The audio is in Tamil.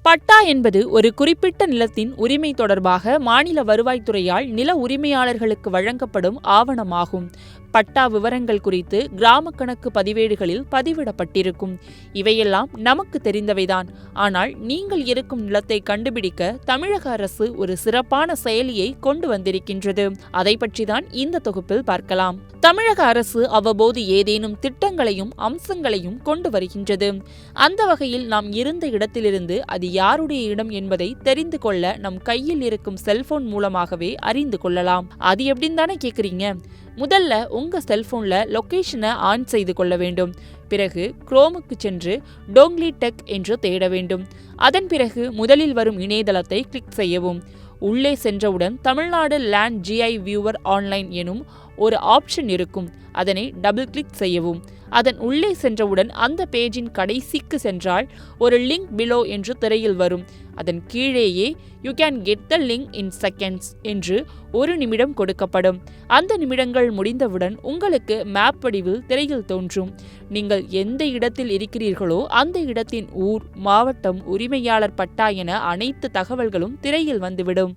பட்டா என்பது ஒரு குறிப்பிட்ட நிலத்தின் உரிமை தொடர்பாக மாநில வருவாய்த்துறையால் நில உரிமையாளர்களுக்கு வழங்கப்படும் ஆவணமாகும். பட்டா விவரங்கள் குறித்து கிராம கணக்கு பதிவேடுகளில் பதிவிடப்பட்டிருக்கும். இவையெல்லாம் நமக்கு தெரிந்தவைதான். ஆனால் நீங்கள் இருக்கும் நிலத்தை கண்டுபிடிக்க தமிழக அரசு ஒரு சிறப்பான செயலியை கொண்டு வந்திருக்கின்றது. அதை பற்றிதான் இந்த தொகுப்பில் பார்க்கலாம். தமிழக அரசு அவ்வப்போது ஏதேனும் திட்டங்களையும் அம்சங்களையும் கொண்டு வருகின்றது. அந்த வகையில் நாம் இருந்த இடத்திலிருந்து அது யாருடைய இடம் என்பதை தெரிந்து கொள்ள நம் கையில் இருக்கும் செல்போன் மூலமாகவே அறிந்து கொள்ளலாம். அது எப்படின்னு தானே கேக்குறீங்க? முதல்ல உங்க செல்போன்ல லொகேஷனை ஆன் செய்து கொள்ள வேண்டும். பிறகு குரோமுக்கு சென்று டோங்லி டெக் என்று தேட வேண்டும். அதன் பிறகு முதலில் வரும் இணையதளத்தை கிளிக் செய்யவும். உள்ளே சென்றவுடன் Tamil Nadu land GI viewer online எனும் ஒரு ஆப்ஷன் இருக்கும். அதனை டபுள் கிளிக் செய்யவும். அதன் உள்ளே சென்றவுடன் அந்த பேஜின் கடைசிக்கு சென்றால் ஒரு லிங்க் பிலோ என்று திரையில் வரும். அதன் கீழேயே you can get the link in seconds என்று 1 நிமிடம் கொடுக்கப்படும். அந்த நிமிடங்கள் முடிந்தவுடன் உங்களுக்கு மேப் வடிவில் திரையில் தோன்றும். நீங்கள் எந்த இடத்தில் இருக்கிறீர்களோ அந்த இடத்தின் ஊர், மாவட்டம், உரிமையாளர் பட்டா என அனைத்து தகவல்களும் திரையில் வந்துவிடும்.